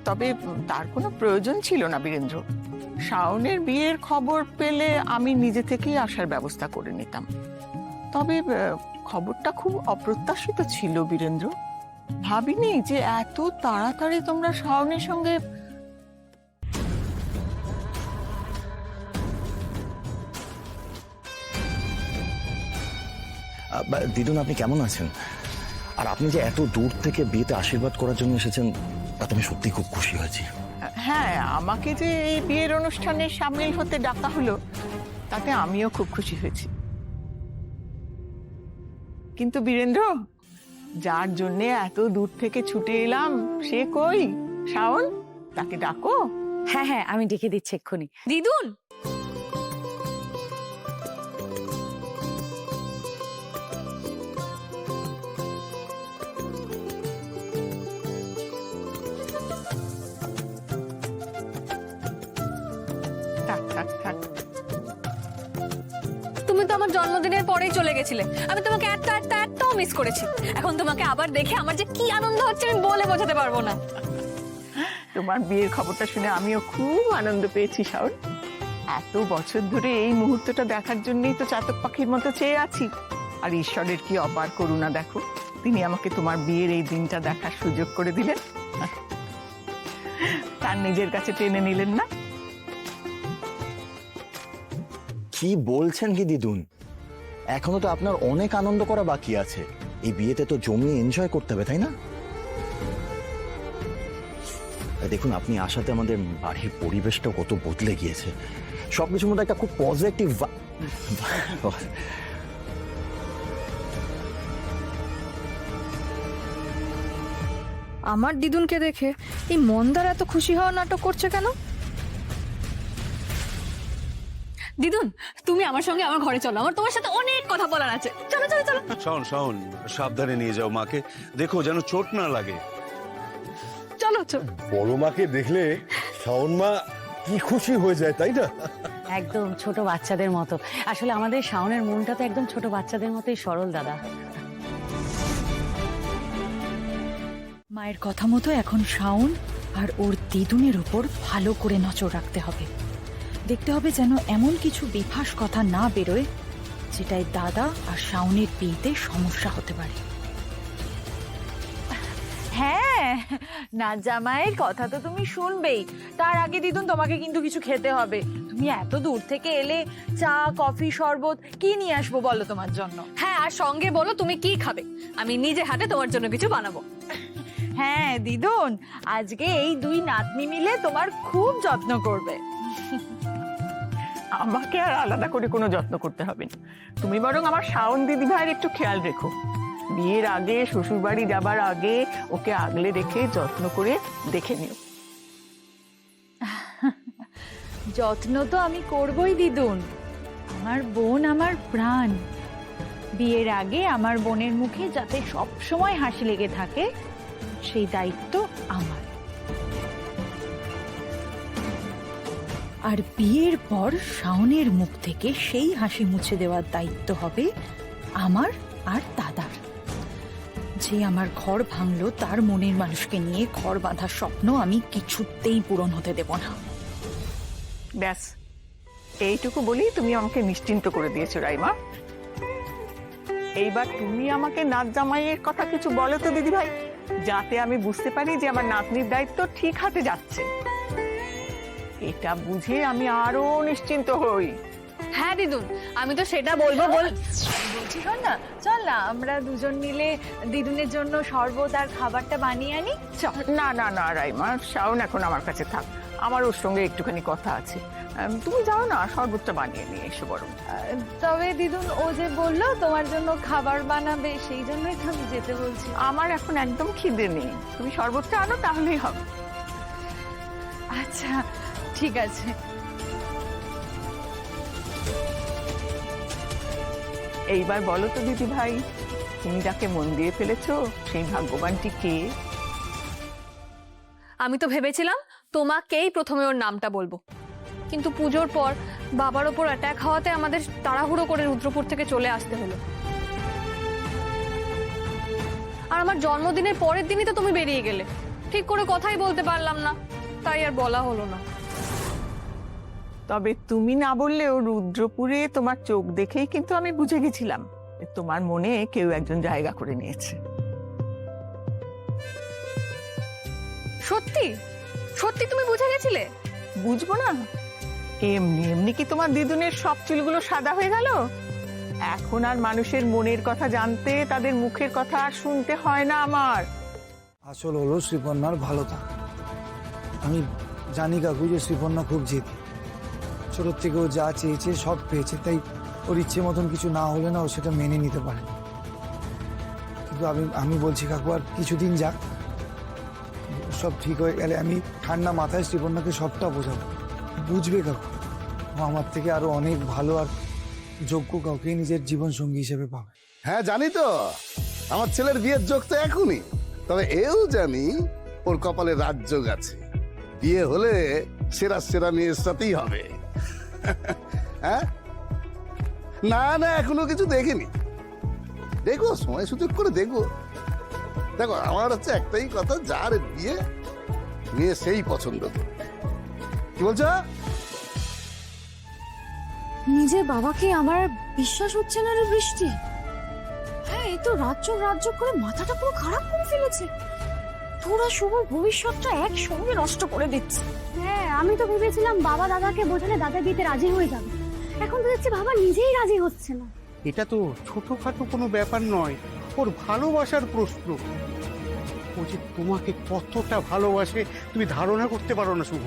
তবে তার কোনো প্রয়োজন ছিল না বীরেন্দ্র। শাওনের বিয়ের খবর পেলে আমি নিজে থেকেই আসার ব্যবস্থা করে নিতাম। তবে খবরটা খুব অপ্রত্যাশিত ছিল বীরেন্দ্র। ভাবিনি যে এত তাড়াতাড়ি তোমরা শাওনের সঙ্গে। দিদুন, আপনি কেমন আছেন? আর আপনি যে এত দূর থেকে বিয়েতে আশীর্বাদ করার জন্য এসেছেন, তাতে আমি সত্যি খুব খুশি হয়েছি। হ্যাঁ, আমাকে যে এই বিয়ের অনুষ্ঠানে সামিল হতে ডাকা হলো, তাতে আমিও খুব খুশি হয়েছি। কিন্তু বীরেন্দ্র, যার জন্য এত দূর থেকে ছুটে এলাম, সে কই? শাওন, তাকে ডাকো। হ্যাঁ হ্যাঁ, আমি ডেকে দিচ্ছি এক্ষুনি। দিদুন, থাক থাক থাক। তুমি তো আমার জন্মদিনের পরেই চলে গেছিলে। আমি তোমাকে এত মিস করেছি। এখন তোমাকে আবার দেখে আমার যে কি আনন্দ হচ্ছে আমি বলে বোঝাতে পারবো না। তোমার বিয়ের খবরটা শুনে আমিও খুব আনন্দ পেয়েছি শাওন। এত বছর ধরে এই মুহূর্তটা দেখার জন্যই তো চাতক পাখির মতো চেয়ে আছি। আর ঈশ্বরের কি অপার করুণা দেখো, তিনি আমাকে তোমার বিয়ের এই দিনটা দেখার সুযোগ করে দিলেন। তার নিজের কাছে টেনে নিলেন না? কি বলছেন কি দিদুন? এখনো তো আপনার অনেক আনন্দ করা বাকি আছে। এই বিয়েতে তো জমিয়ে এনজয় করতে হবে, তাই না? দেখুন, আপনি আসাতে আমাদের বাড়ির পরিবেশটা কত বদলে গিয়েছে। সবকিছুর মধ্যে একটা খুব পজিটিভ। আমার দিদুনকে দেখে এই মন্দার এত খুশি হওয়া নাটক করছে কেন? দিদুন, তুমি আমার সঙ্গে আমার ঘরে চলো, আমার তোমার সাথে অনেক কথা বলার আছে। চলো চলো চলো। শাওন, শাওন, সাবধানে নিয়ে যাও মাকে, দেখো যেন চোট না লাগে। চলো চলো। বড় মাকে দেখলে শাওন মা কি খুশি হয়ে যায়, তাই না? একদম ছোট বাচ্চাদের মতো। আসলে আমাদের শাওনের মনটা তো একদম ছোট বাচ্চাদের মতোই সরল দাদা। মায়ের কথা মতো এখন শাওন আর ওর দিদুনের উপর ভালো করে নজর রাখতে হবে। দেখতে হবে যেন এমন কিছু বেফাস কথা না বেরোয় যেটাই দাদা আর শাওনের বিয়েতে সমস্যা হতে পারে। হ্যাঁ, নাচ জামাইয়ের কথা তো তুমি শুনবেই। তার আগে দিদুন তোমাকে কিন্তু কিছু খেতে হবে। তুমি এত দূর থেকে এলে, চা, কফি, শরবত কি নিয়ে আসবো বলো তোমার জন্য? হ্যাঁ, আর সঙ্গে বলো তুমি কি খাবে, আমি নিজে হাতে তোমার জন্য কিছু বানাবো। হ্যাঁ দিদুন, আজকে এই দুই নাতনি মিলে তোমার খুব যত্ন করবে। আমাকে আর আলাদা করে কোনো যত্ন করতে হবে না। তুমি বরং আমার শাওন দিদি ভাইয়ের একটু খেয়াল রেখো। বিয়ের আগে, শ্বশুর বাড়ি যাবার আগে ওকে আগলে রেখে যত্ন করে দেখে নিও। যত্ন তো আমি করবই দিদুন। আমার বোন আমার প্রাণ। বিয়ের আগে আমার বোনের মুখে যাতে সব সময় হাসি লেগে থাকে, সেই দায়িত্ব আমার। আর বিয়ের পর শাওনের মুখ থেকে সেই হাসি মুছে দেওয়ার দায়িত্ব হবে আমার আর দাদার। যে আমার ঘর ভাঙলো তার মনের মানুষকে নিয়ে ঘর বাঁধার স্বপ্ন আমি কিছুতেই পূরণ হতে দেব না। ব্যাস, এইটুকু বলি তুমি আমাকে নিশ্চিন্ত করে দিয়েছো রাইমা। এইবার তুমি আমাকে নাচ জামাইয়ের কথা কিছু বলো তো দিদি ভাই, যাতে আমি বুঝতে পারি যে আমার নাতনির দায়িত্ব ঠিক হাতে যাচ্ছে। এটা বুঝে আমি আরো নিশ্চিন্ত হই। হ্যাঁ দিদুন, আমি তো সেটা বলবো বলছি শোন না, চল না আমরা দুজন মিলে দিদুনের জন্য শরবত আর খাবারটা বানিয়ে আনি। চল। না না না রাইমা, শাওন এখন আমার কাছে থাক, আমার ওর সঙ্গে একটুখানি কথা আছে। তুমি যাও না, শরবতটা বানিয়ে নিয়ে এসো বরং। তবে দিদুন, ও যে বললো তোমার জন্য খাবার বানাবে, সেই জন্যই তো আমি যেতে বলছি। আমার এখন একদম খিদে নেই, তুমি শরবতটা আনো তাহলেই হবে। আচ্ছা ঠিক আছে। এইবার বলো তো দিদি ভাই, তুমি যাকে মন দিয়ে ফেলেছো সেই ভাগ্যবানটি কে? আমি তো ভেবেছিলাম তোমাকেই প্রথমে ওর নামটা বলবো, কিন্তু পুজোর পর বাবার ওপর অ্যাটাক হওয়াতে আমাদের তাড়াহুড়ো করে রুদ্রপুর থেকে চলে আসতে হলো। আর আমার জন্মদিনের পরের দিনই তো তুমি বেরিয়ে গেলে। ঠিক করে কথাই বলতে পারলাম না, তাই আর বলা হলো না। তবে তুমি না বললেও রুদ্রপুরে তোমার চোখ দেখেই কিন্তু আমি বুঝে গেছিলাম যে তোমার মনে কেউ একজন জায়গা করে নিয়েছে। সত্যি সত্যি তুমি বুঝে গেছিলে? বুঝবো না? এমনি এমনি কি তোমার দিদুনের সব চুলগুলো সাদা হয়ে গেল? এখন আর মানুষের মনের কথা জানতে তাদের মুখের কথা আর শুনতে হয় না আমার। আসল হলো শ্রীপর্ণার ভালো থাকা। আমি জানি কাকু যে শ্রীপর্ণা খুব জেদি, ছোটোর থেকে ও যা চেয়েছে সব পেয়েছে, তাই ওর ইচ্ছে মতন কিছু না হলে না ও সেটা মেনে নিতে পারে না। কিন্তু আমি বলছি কাকু আর কিছুদিন যাক, সব ঠিক হয়ে গেলে আমি ঠান্ডা মাথায় শ্রীপর্ণাকে সবটা বোঝাবো, বুঝবে কাকু। ও আমার থেকে আরো অনেক ভালো আর যোগ্য কাউকে নিজের জীবন সঙ্গী হিসেবে পাবে। হ্যাঁ জানি তো, আমার ছেলের বিয়ের যোগ তো এখনই। তবে এও জানি ওর কপালে রাজযোগ আছে, বিয়ে হলে সেরা সেরা মেয়ের সাথেই হবে। হ্যাঁ, না না এখনো কিছু দেখিনি, দেখো সময় সুযোগ করে দেখো। দেখো আমার হচ্ছে একটাই কথা, যার বিয়ে মেয়ে সেই পছন্দ করে। কি বলছো? নিজের বাবাকে আমার বিশ্বাস হচ্ছে না রে বৃষ্টি। হ্যাঁ, এই তো রাজ্য করে মাথাটা পুরো খারাপ করে ফেলেছে। তোরা শুভর ভবিষ্যৎটা একসঙ্গে নষ্ট করে দিচ্ছে। হ্যাঁ, আমি তো ভেবেছিলাম বাবা দাদাকে বোঝালে দাদা বিয়েতে রাজি হয়ে যাবে। এখন তো দেখছি বাবা নিজেই রাজি হচ্ছে না। এটা তো ছোটখাটো কোনো ব্যাপার নয়, ওর ভালোবাসার প্রশ্ন। ও যে তোমাকে কতটা ভালোবাসে তুমি ধারণা করতে পারো না শুভ।